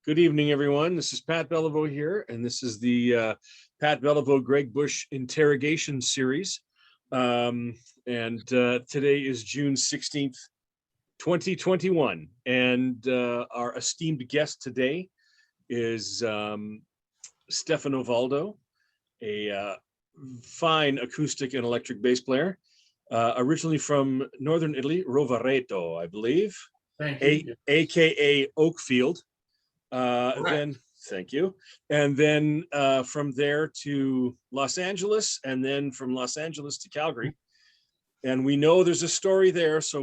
Good evening, everyone. This is Pat Belliveau here, and this is the Pat Belliveau Greg Bush interrogation series. Today is June 16th, 2021. And our esteemed guest today is Stefano Valdo, a fine acoustic and electric bass player, originally from northern Italy, Rovereto, I believe, Thank you. aka Oakfield. Then thank you. And then from there to Los Angeles, and then from Los Angeles to Calgary. And we know there's a story there, so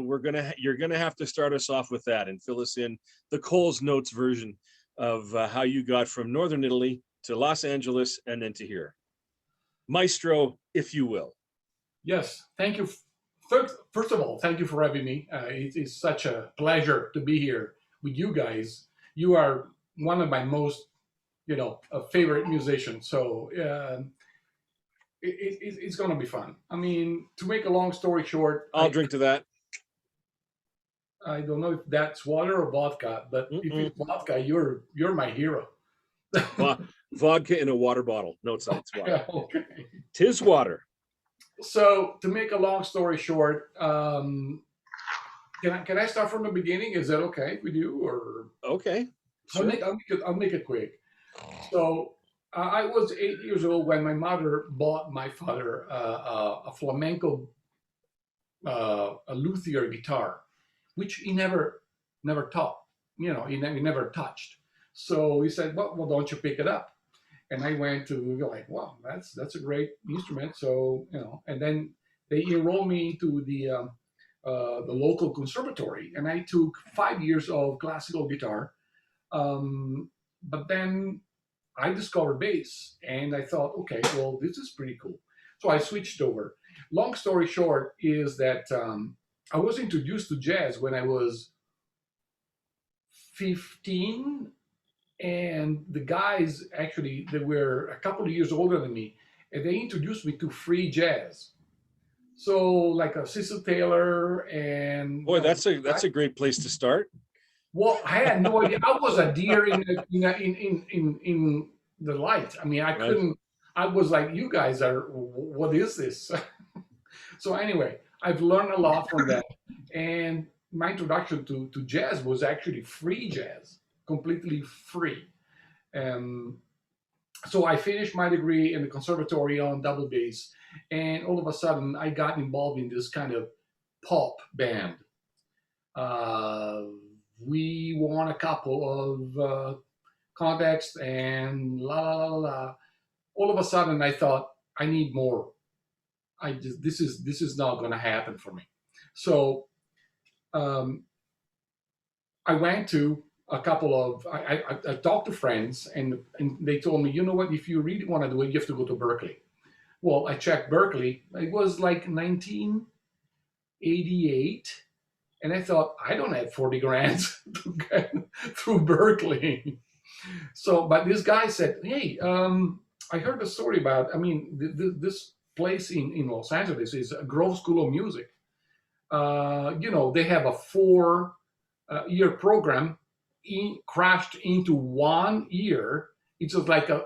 you're gonna have to start us off with that and fill us in the Cole's Notes version of how you got from northern Italy to Los Angeles and then to here. Maestro, if you will. Yes, thank you. First of all, thank you for having me. It is such a pleasure to be here with you guys. You are one of my most, favorite musicians. So it's going to be fun. I mean, to make a long story short, I'll drink to that. I don't know if that's water or vodka, but if it's vodka, you're my hero. Vodka in a water bottle. No, it's not. It's water. Okay. Tis water. So to make a long story short, can I start from the beginning? Is that okay with you? Or okay, sure. I'll make it quick. So I was 8 years old when my mother bought my father a flamenco, a luthier guitar, which he never taught. He never touched. So he said, "Well, don't you pick it up?" And I went to like, "Wow, that's a great instrument." So and then they enrolled me into the local conservatory, and I took 5 years of classical guitar. But then I discovered bass, and I thought, okay, well, this is pretty cool. So I switched over. Long story short is that I was introduced to jazz when I was 15, and the guys actually, they were a couple of years older than me, and they introduced me to free jazz. So like a Cecil Taylor and boy, that's a great place to start. Well, I had no idea. I was a deer in the light. I mean, I couldn't. I was like, you guys are. What is this? So anyway, I've learned a lot from that, and my introduction to jazz was actually free jazz, completely free. So I finished my degree in the conservatory on double bass, and all of a sudden I got involved in this kind of pop band. We won a couple of contests and la la la la. All of a sudden, I thought I need more. This is not going to happen for me. So I went to a couple of I talked to friends, and they told me, you know what, if you really want to do it, you have to go to Berkeley. Well, I checked Berkeley. It was like 1988. And I thought, I don't have 40 grand to get through Berkeley. So, but this guy said, hey, I heard a story about, this place in Los Angeles is a Grove School of Music. They have a 4-year program crashed into 1 year. It's just like a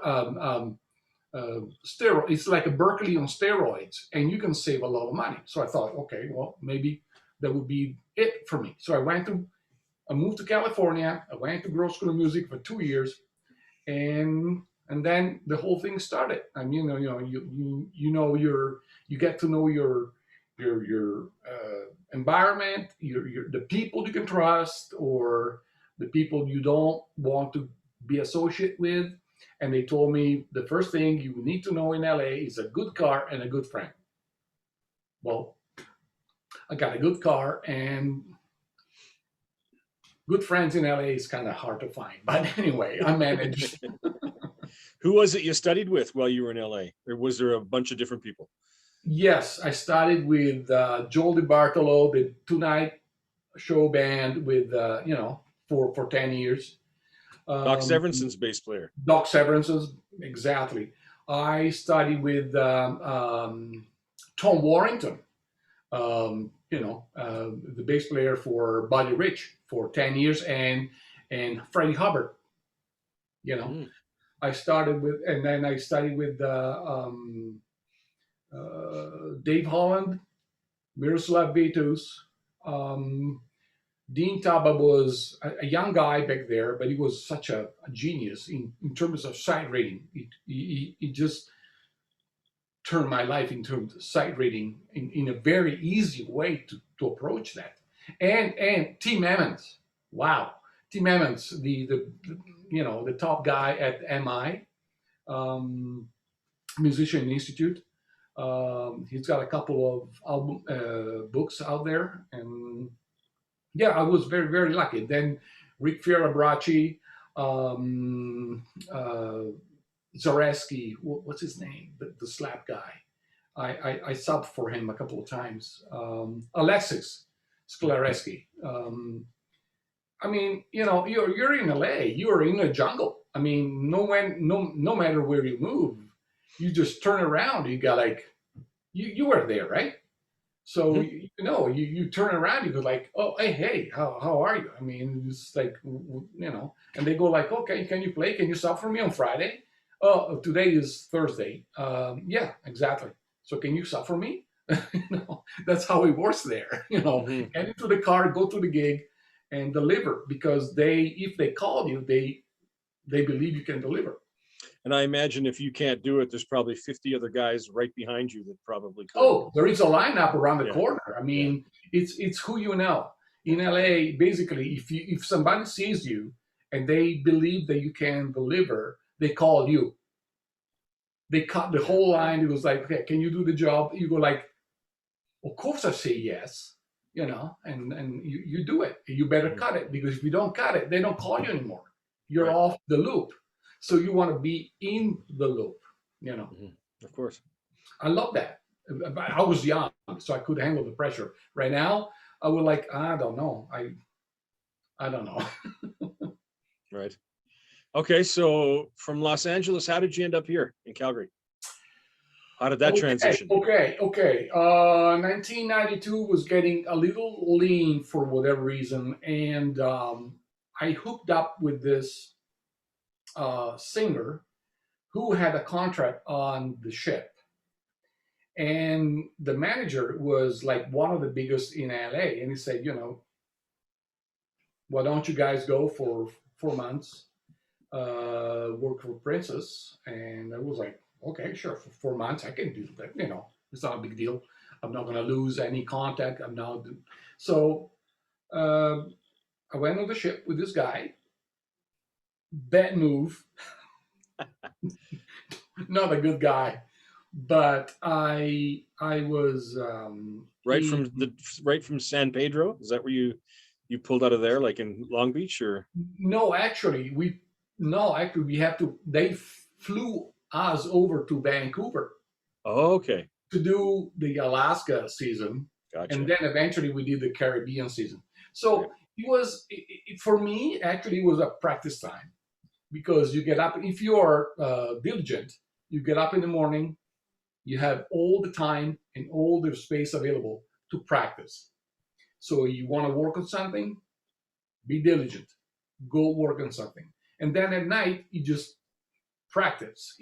steroid. It's like a Berkeley on steroids, and you can save a lot of money. So I thought, okay, well, maybe that would be it for me. So I moved to California. I went to Grove School of Music for 2 years, and then the whole thing started. I mean, you get to know your environment, the people you can trust, or the people you don't want to be associated with. And they told me the first thing you need to know in LA is a good car and a good friend. Well, I got a good car, and good friends in LA is kind of hard to find. But anyway, I managed. Who was it you studied with while you were in LA? Or was there a bunch of different people? Yes, I started with Joel DiBartolo, the 2-night show band with, for 10 years. Doc Severson's bass player. Doc Severson's, exactly. I studied with Tom Warrington. The bass player for Buddy Rich for 10 years, and Freddie Hubbard You know, Mm. I started with, and then I studied with Dave Holland, Miroslav Vitus. Um, Dean Taba was a young guy back there, but he was such a genius in terms of sight reading. He just turned my life into sight reading in a very easy way to approach that. And Tim Emmons, wow, Tim Emmons, the the top guy at MI, um, Musician Institute. He's got a couple of album books out there, and yeah, I was very lucky. Then Rick Fiorabracci, um, uh, Zareski, what's his name? The slap guy. I subbed for him a couple of times. Alexis Sklareski. I mean, you're in LA. You're in a jungle. I mean, no matter where you move, you just turn around. You got like you were there, right? So Mhm. you turn around, you go like, oh hey, how are you? I mean, it's like and they go like, okay, can you play? Can you sub for me on Friday? Oh, today is Thursday. Yeah, exactly. So can you sub for me? That's how it works there. Mhm. Get into the car, go to the gig, and deliver because if they call you, they believe you can deliver. And I imagine if you can't do it, there's probably 50 other guys right behind you that probably could. Oh, there is a lineup around the Yeah. corner. I Yeah. mean, it's who you know. In LA, basically, if somebody sees you and they believe that you can deliver, they call you. They cut the whole line. It was like, okay, can you do the job? You go like, of course I say yes, and you do it. You better Mhm. cut it because if you don't cut it, they don't call you anymore. You're Right. off the loop. So you want to be in the loop. You know. Mhm. Of course. I love that. I was young, so I could handle the pressure. Right now, I would like, I don't know. I don't know. Right. Okay. So from Los Angeles, how did you end up here in Calgary? How did that Okay, transition? okay, okay. 1992 was getting a little lean for whatever reason, and I hooked up with this singer who had a contract on the ship. And the manager was like one of the biggest in LA. And he said, why don't you guys go for 4 months, work for Princess? And I was like, okay, sure, for 4 months I can do that. It's not a big deal. I'm not going to lose any contact. I'm not. So uh, I went on the ship with this guy. Bad move, not a good guy. But I was Right in. from the right from San Pedro? Is that where you pulled out of there, like in Long Beach, or? No, actually, we have to. They flew us over to Vancouver Oh, okay. to do the Alaska season, and Gotcha. then eventually we did the Caribbean season. Right. So for me, actually, it was a practice time because you get up if you are diligent. You get up in the morning, you have all the time and all the space available to practice. So you want to work on something, be diligent, go work on something, and then at night you just practice.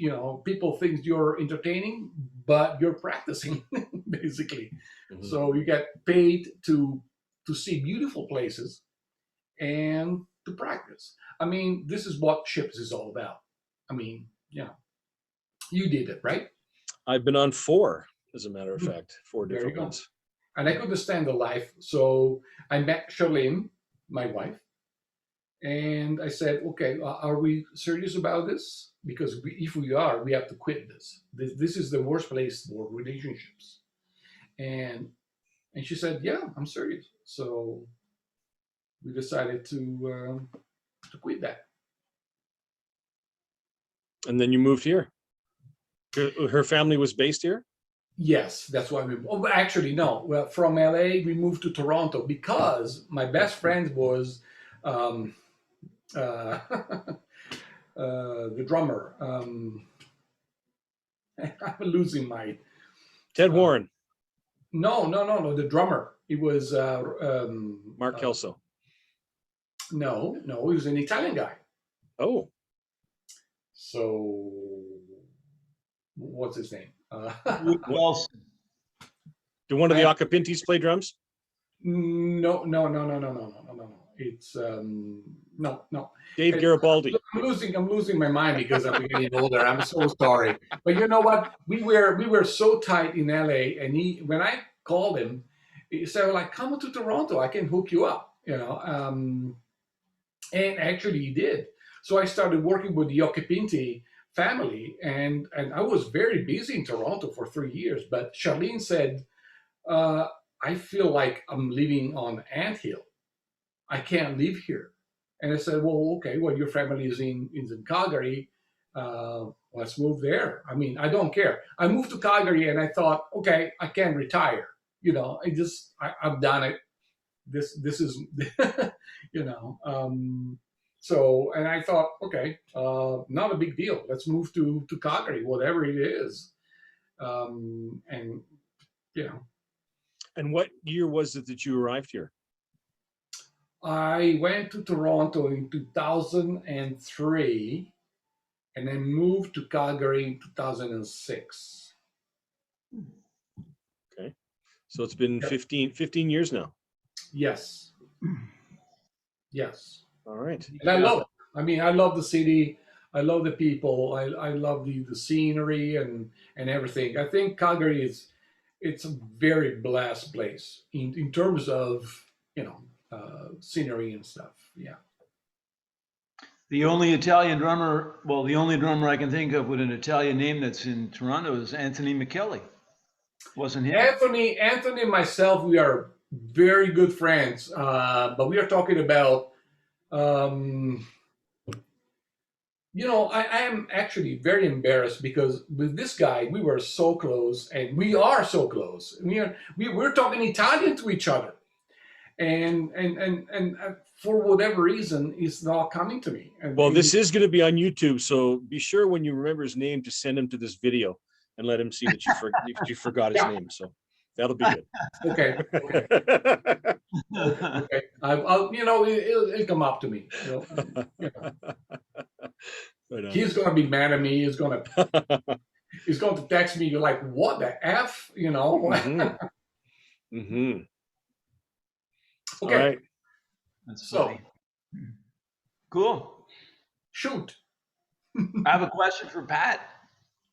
People think you're entertaining, but you're practicing basically. Mhm. So you get paid to see beautiful places and to practice. I mean, this is what ships is all about. I mean, you did it, right? I've been on four, as a matter of Hmm. fact, four There you different go. ones. And I couldn't stand the life, so I met Charlene, my wife, and I said, "Okay, are we serious about this? Because if we are, we have to quit this. This is the worst place for relationships." And and she said, "Yeah, I'm serious." So we decided to quit that. And then you moved here. Her family was based here? Yes, that's why we. Oh, actually, no. Well, from LA, we moved to Toronto because my best friend was um, uh, the drummer. I'm losing my. Ted Uh, Warren, no. The drummer. It was Mark Kelso. no. He was an Italian guy. Oh, So what's his name? What, Wilson. do one of the I, Acapintis play drums? no. It's no. Dave Garibaldi. I'm losing my mind because I'm getting older. I'm so sorry. But you know what? We were so tight in LA, and when I called him, he said, like, come to Toronto, I can hook you up, and actually he did. So I started working with the Occhipinti family, and I was very busy in Toronto for 3 years. But Charlene said, uh, I feel like I'm living on Ant Hill. I can't live here. And I said, well, okay, well, your family is in Calgary. Let's move there. I mean, I don't care. I moved to Calgary and I thought, okay, I can retire. I've done it. This is, you know. So, and I thought, okay, not a big deal. Let's move to Calgary, whatever it is. And, you know, And what year was it that you arrived here? I went to Toronto in 2003 and then moved to Calgary in 2006. Okay. So it's been Yep. 15 years now. Yes. Yes. All right. And I love it. I mean, I love the city. I love the people. I love the scenery and everything. I think Calgary it's a very blessed place in terms of, scenery and stuff. Yeah. The only Italian drummer, well, the only drummer I can think of with an Italian name that's in Toronto is Anthony McKelly. Wasn't him? Anthony and myself, we are very good friends, but we are talking about, I am actually very embarrassed because with this guy, we were so close, and we are so close. We're talking Italian to each other, and for whatever reason, it's not coming to me. Well, this is going to be on YouTube, so be sure when you remember his name to send him to this video and let him see that you forgot his name. So that'll be good. Okay. Okay. It'll come up to me. But, He's gonna be mad at me. He's going to text me. You're like, what the f? Mm-hmm. Okay. All right. That's So, funny. Cool. shoot. I have a question for Pat.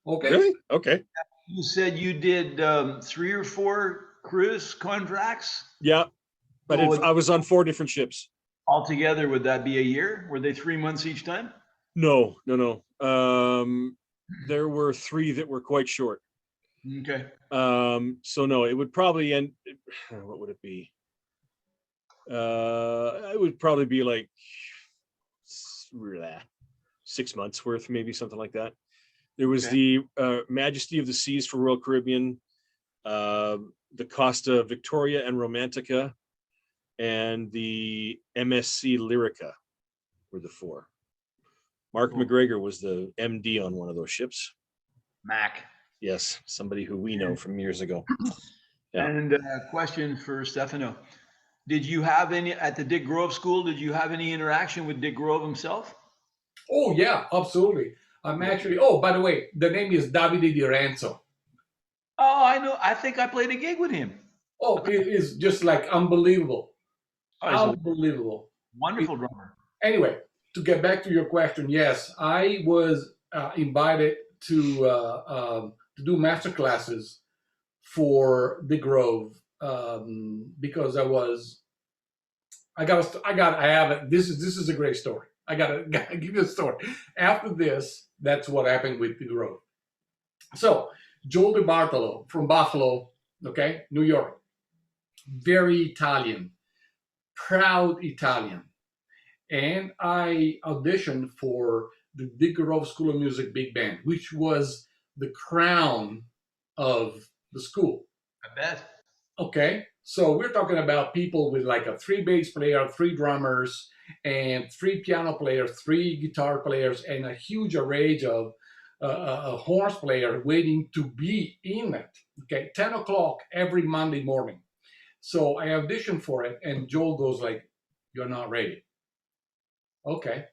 Okay. Really? Okay. You said you did 3 or 4 cruise contracts Yeah. But Well, I was on 4 different ships. altogether. Would that be a year? Were they 3 months each time? No. There were 3 that were quite short. Okay. So no, it would probably end. What would it be? It would probably be like 6 months worth, maybe something like that. There was the Majesty of the Seas for Royal Caribbean, the Costa Victoria and Romantica, and the MSC Lyrica were the 4. Mark Cool. McGregor was the MD on one of those ships. Mac. Yes, somebody who we know from years ago. Yeah. And a question for Stefano. Did you have any, at the Dick Grove School, did you have any interaction with Dick Grove himself? Oh yeah, absolutely. I'm actually. Oh, by the way, the name is Davide Di Renzo. Oh, I know. I think I played a gig with him. Oh, it is just like unbelievable. Oh, he's a Unbelievable. wonderful drummer. Anyway, to get back to your question, yes, I was invited to do master classes for the Grove, because I have it. This is a great story. gotta give you a story. After this, that's what happened with the Grove. So Joel DiBartolo from Buffalo, okay, New York, very Italian, proud Italian. And I auditioned for the Dick Grove School of Music Big Band, which was the crown of the school. I bet. Okay, so we're talking about people with like a 3 bass player, 3 drummers, and 3 piano players, 3 guitar players, and a huge array of a horns player waiting to be in it. Okay, 10 o'clock every Monday morning. So I auditioned for it, and Joel goes like, "You're not ready." Okay.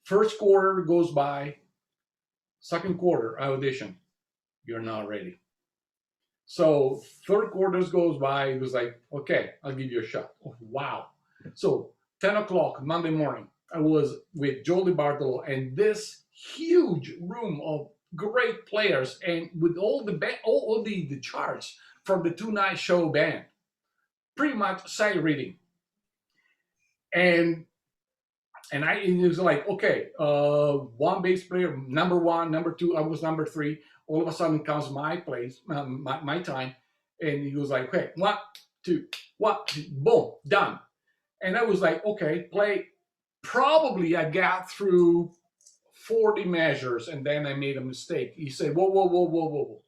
First quarter goes by. Second quarter, I audition. You're not ready. So third quarters goes by. It was like, okay, I'll give you a shot. Oh, wow. So 10 o'clock Monday morning, I was with Joe DiBartolo and this huge room of great players and with all the charts from the two-night show band, pretty much sight reading. And it was like, okay, one bass player, number one, number two, I was number three. All of a sudden comes my place, my time. And he was like, okay, 1, 2, 1, 2, boom, done. And I was like, okay, play. Probably I got through 40 measures and then I made a mistake. He said, whoa, whoa, whoa, whoa, whoa, whoa.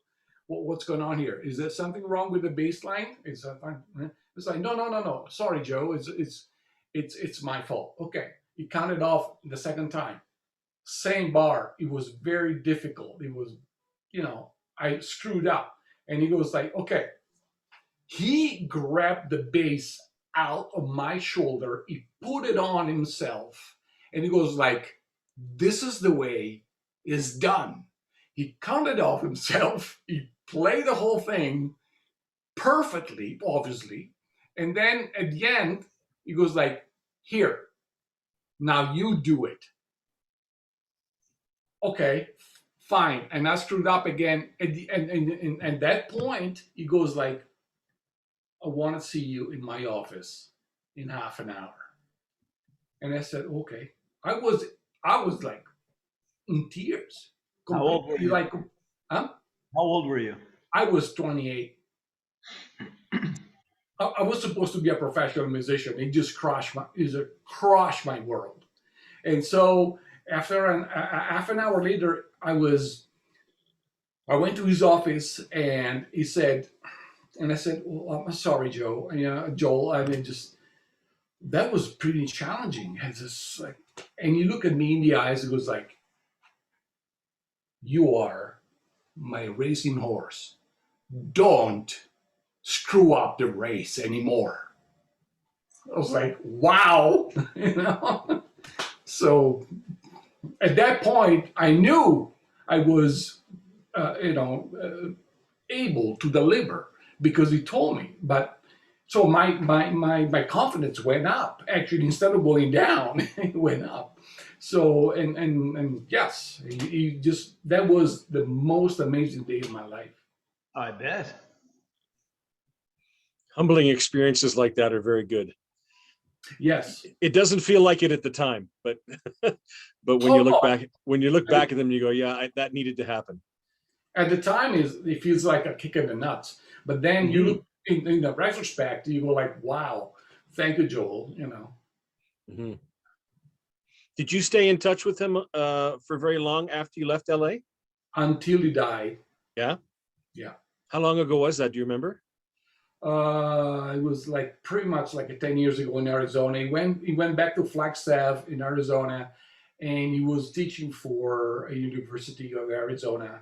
What's going on here? Is there something wrong with the bass line? It's like, no. Sorry, Joe. It's my fault. Okay. He counted off the second time. Same bar. It was very difficult. It was, I screwed up. And he goes like, okay. He grabbed the bass out of my shoulder. He put it on himself. And he goes like, this is the way it's done. He counted off himself. He played the whole thing perfectly, obviously. And then at the end, he goes like, here, now you do it. Okay, fine. And I screwed up again. And at that point, he goes like, I want to see you in my office in half an hour. And I said, okay. I was like in tears. How old were you? Like, huh? How old were you? I was 28. I was supposed to be a professional musician. It just crushed my world. And so after half an hour later, I went to his office and he said, and I said, well, I'm sorry, Joe. Joel, I mean, that was pretty challenging. And just like, and you look at me in the eyes, it was like, you are my racing horse. Don't screw up the race anymore. I was like, wow. So at that point, I knew I was, able to deliver because he told me. But so my confidence went up. Actually, instead of going down, it went up. So and yes, he just, that was the most amazing day of my life. I bet. Humbling experiences like that are very good. Yes. It doesn't feel like it at the time, but but when you look back at them, you go, yeah, that needed to happen. At the time, it feels like a kick in the nuts. But then you look in the retrospect, you go like, wow, thank you, Joel. Mm-hmm. Did you stay in touch with him for very long after you left LA? Until he died. Yeah? Yeah. How long ago was that? Do you remember? It was like pretty much like 10 years ago in Arizona. He went back to Flagstaff in Arizona, and he was teaching for a University of Arizona.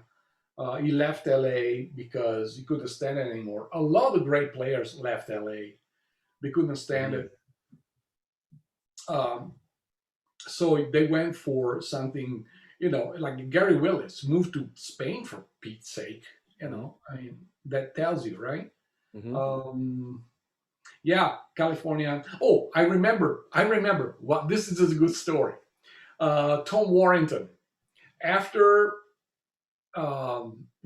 He left LA because he couldn't stand it anymore. A lot of great players left LA. They couldn't stand it. So they went for something, like Gary Willis moved to Spain for Pete's sake. I mean, that tells you, right? Mm-hmm. Yeah, California. Oh, I remember. Well, this is a good story. Tom Warrington, after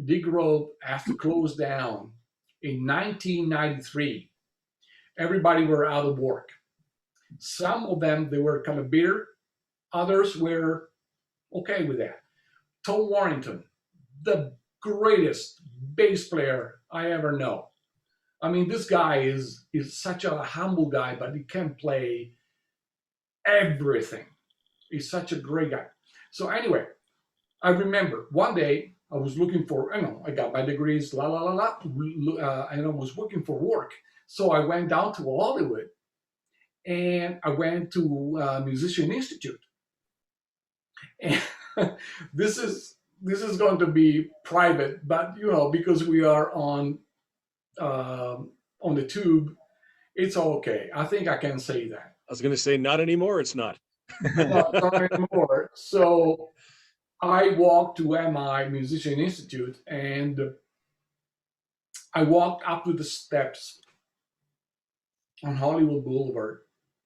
Big Road has to close down in 1993, everybody were out of work. Some of them, they were kind of bitter. Others were okay with that. Tom Warrington, the greatest bass player I ever know. I mean, this guy is such a humble guy, but he can play everything. He's such a great guy. So anyway, I remember one day I was looking for, I got my degrees, and I was looking for work. So I went down to Hollywood and I went to Musician Institute. And this is going to be private, but because we are on the tube, it's okay. I think I can say that. I was going to say, not anymore. It's not. Not anymore. So I walked to MI Musician Institute, and I walked up to the steps on Hollywood Boulevard,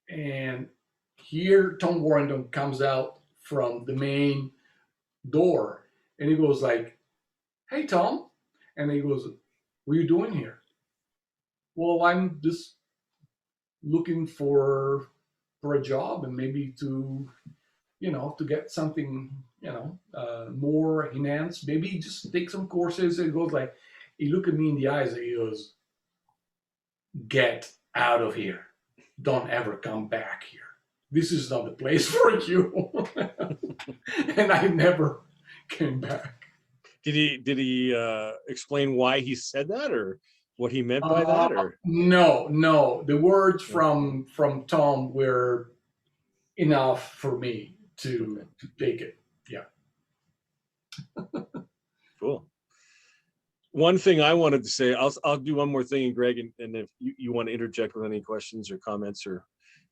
and here Tom Warrington comes out from the main door, and he goes like, "Hey, Tom," and he goes, "What are you doing here?" "Well, I'm just looking for a job and maybe to to get something more enhanced. Maybe just take some courses." And he goes like, he looked at me in the eyes and he goes, "Get out of here! Don't ever come back here. This is not the place for you." And I never came back. Did he explain why he said that, or what he meant by that, or? No, no. The words Yeah. from Tom were enough for me to Okay. take it. Yeah. Cool. One thing I wanted to say, I'll do one more thing, and Greg, and if you want to interject with any questions or comments or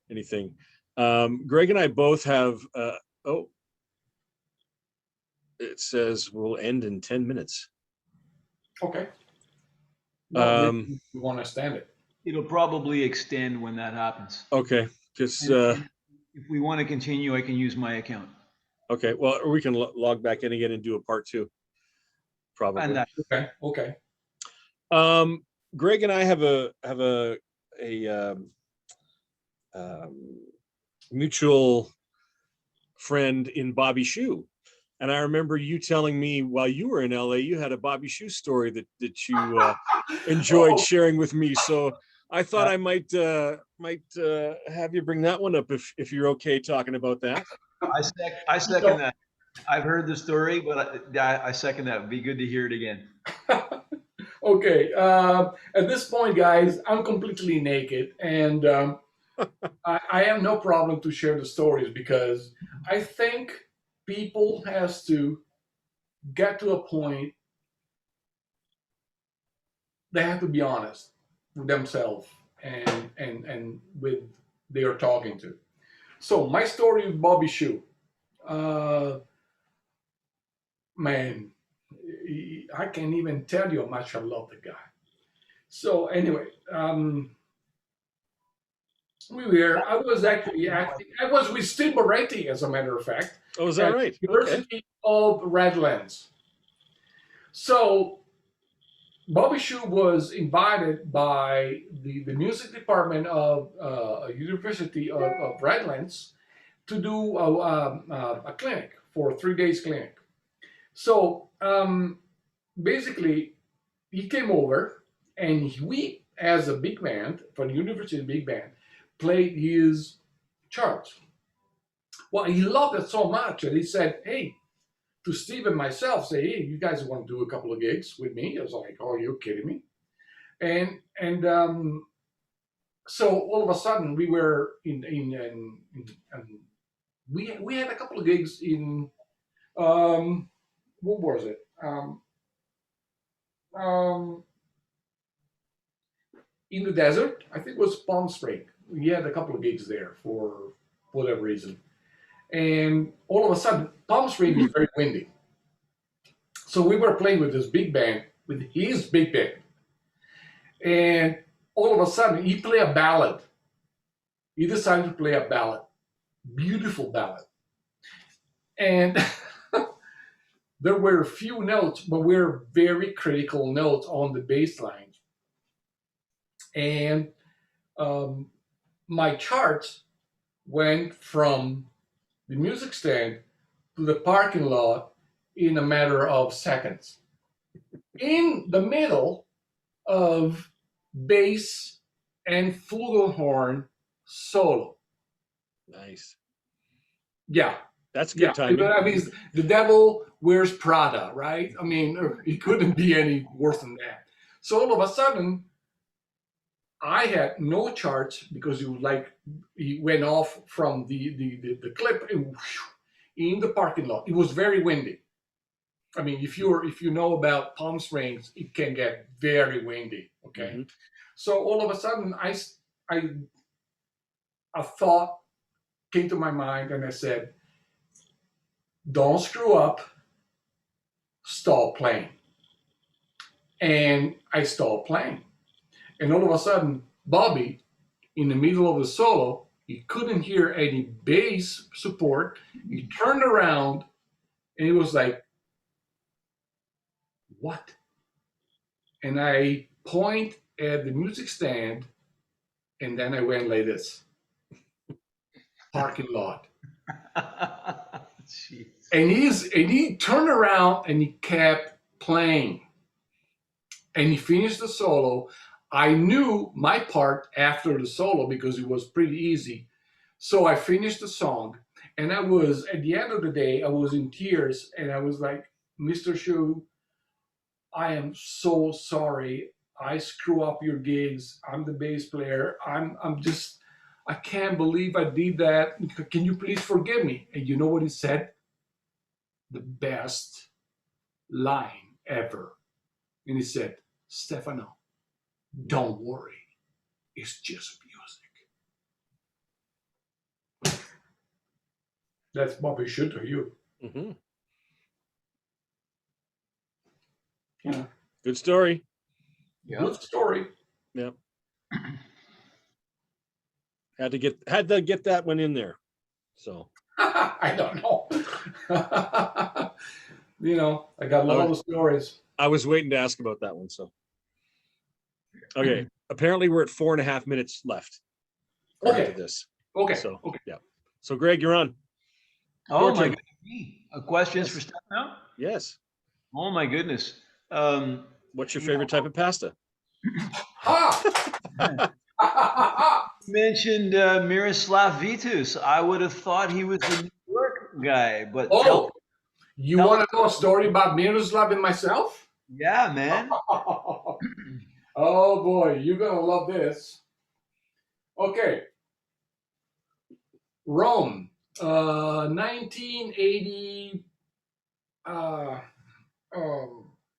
anything. Greg and I both have, it says we'll end in 10 minutes. Okay. No, Um, we want to stand it. It'll probably extend when that happens. okay, because, And if we want to continue, I can use my account. okay, well, or we can log back in again and do a part 2, probably. And that, Okay. Greg and I have a mutual friend in Bobby Shoe. And I remember you telling me while you were in LA, you had a Bobby Shoe story that you enjoyed sharing with me. So I thought I might have you bring that one up if you're okay talking about that. I second that. I've heard the story, but I second that. It'd be good to hear it again. Okay. At this point, guys, I'm completely naked, and I have no problem to share the stories because I think people has to get to a point they have to be honest with themselves and with they are talking to. So my story with Bobby Shoe, man, I can't even tell you how much I love the guy. So anyway, I was actually acting. I was with Steve Moretti, as a matter of fact. Oh, is that right? University of Redlands. So Bobby Shoe was invited by the music department of University of Redlands to do a clinic for 3 days clinic. So basically, he came over and we, as a big band for the university big band, played his charts. Well, he loved it so much that he said, "Hey," to Steve and myself, say, "Hey, you guys want to do a couple of gigs with me?" I was like, "Oh, you're kidding me." And so all of a sudden we were we had a couple of gigs in what was it? Um, in the desert. I think it was Palm Spring. We had a couple of gigs there for whatever reason. And all of a sudden, Palm Spring is very windy. So we were playing with this big band, with his big band. And all of a sudden, he played a ballad. He decided to play a ballad, beautiful ballad. And there were a few notes, but were very critical notes on the bass line. And my charts went from the music stand to the parking lot in a matter of seconds. In the middle of bass and flugelhorn solo. Nice. Yeah. That's good timing. I mean, the devil wears Prada, right? I mean, it couldn't be any worse than that. So all of a sudden, I had no charts because he went off from the clip in the parking lot. It was very windy. I mean, if you know about Palm Springs, it can get very windy. Okay, Mm-hmm. So all of a sudden, a thought came to my mind, and I said, don't screw up, stop playing. And I stopped playing. And all of a sudden, Bobby, in the middle of the solo, he couldn't hear any bass support. He turned around and he was like, what? And I point at the music stand, and then I went like this. Parking lot. Jeez. And he turned around and he kept playing. And he finished the solo. I knew my part after the solo because it was pretty easy. So I finished the song, and I was, at the end of the day, I was in tears, and I was like, Mr. Shu, I am so sorry. I screw up your gigs. I'm the bass player. I'm just, I can't believe I did that. Can you please forgive me? And you know what he said? The best line ever. And he said, Stefano, don't worry. It's just music. That's Bobby Schutter, you. Mhm. Yeah. Good story. Yeah. Good story. Yep. Had to get that one in there. So I don't know. You know, I got a lot of stories. I was waiting to ask about that one. So okay. Apparently we're at 4.5 minutes left. according Okay. To this. Okay. So Okay. yeah. So Greg, you're on. Oh Your my turn. goodness. Questions Yes. for Stefano? Yes. Oh my goodness. What's your You favorite type of pasta? Ah! You mentioned Miroslav Vitus. I would have thought he was the New York guy, but Oh, you tell want us. to know a story about Miroslav and myself? Yeah, man. Oh boy, you're gonna love this. Okay, Rome, 1980, uh,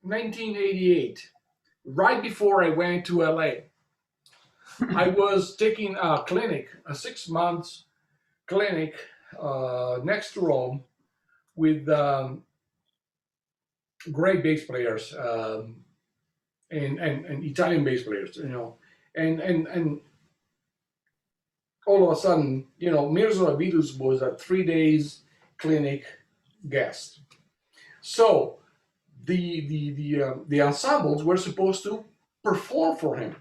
1988. Right before I went to LA, I was taking a clinic, a 6 months clinic next to Rome with great bass players and Italian bass players, you know, and all of a sudden, you know, Mirza Abidus was a 3 days clinic guest. So the ensembles were supposed to perform for him,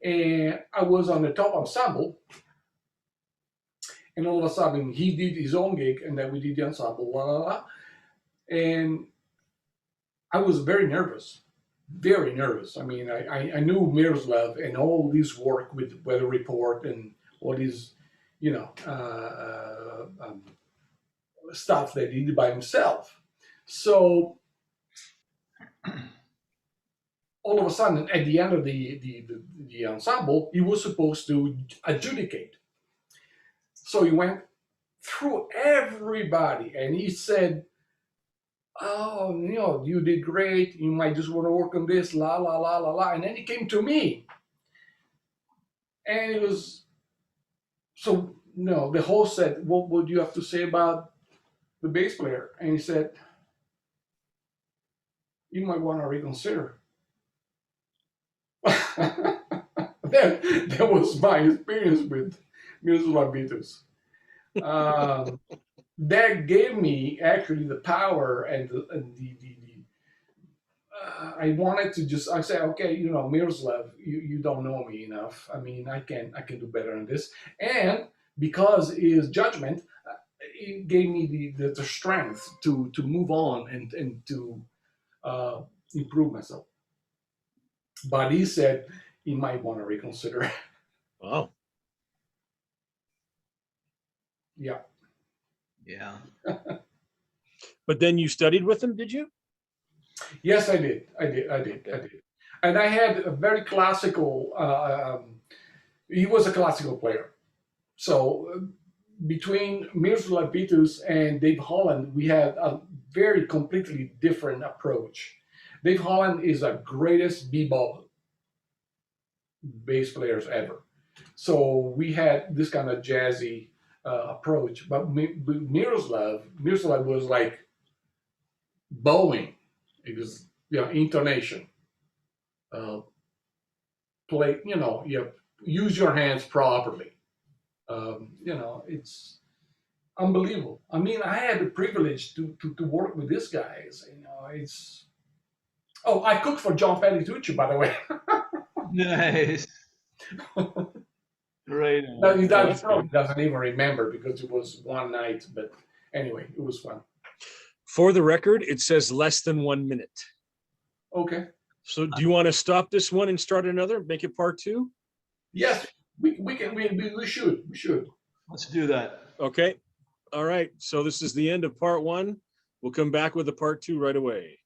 and I was on the top ensemble, and all of a sudden he did his own gig, and then we did the ensemble, la la la, and I was very nervous. Very nervous. I mean, I knew Miroslav and all this work with Weather Report and all these, you know, stuff that he did by himself. So all of a sudden, at the end of the ensemble, he was supposed to adjudicate. So he went through everybody and he said, oh, you know, you did great. You might just want to work on this, la, la, la, la, la. And then he came to me. And it was, so, no, the host said, what would you have to say about the bass player? And he said, you might want to reconsider. That was my experience with Miroslav Vitus. That gave me actually the power and I wanted to just, I said, okay, you know, Miroslav, you don't know me enough. I mean, I can do better than this. And because his judgment, it gave me the strength to move on and to improve myself. But he said he might want to reconsider. Wow. Yeah. Yeah. But then you studied with him, did you? Yes, I did. I did. And I had a very classical, he was a classical player. So between Miroslav Vitus and Dave Holland, we had a very completely different approach. Dave Holland is the greatest bebop bass players ever. So we had this kind of jazzy approach. But Miroslav was like bowing. It was, intonation. Play, use your hands properly. It's unbelievable. I mean, I had the privilege to work with these guys. It's. Oh, I cooked for John Petitucci, by the way. Nice. Right. No, he that's probably doesn't even remember because it was one night. But anyway, it was fun. For the record, it says less than 1 minute. Okay. So do you want to stop this one and start another, make it part 2? Yes, we can. We should. We should. Let's do that. Okay. All right. So this is the end of part 1. We'll come back with a part 2 right away.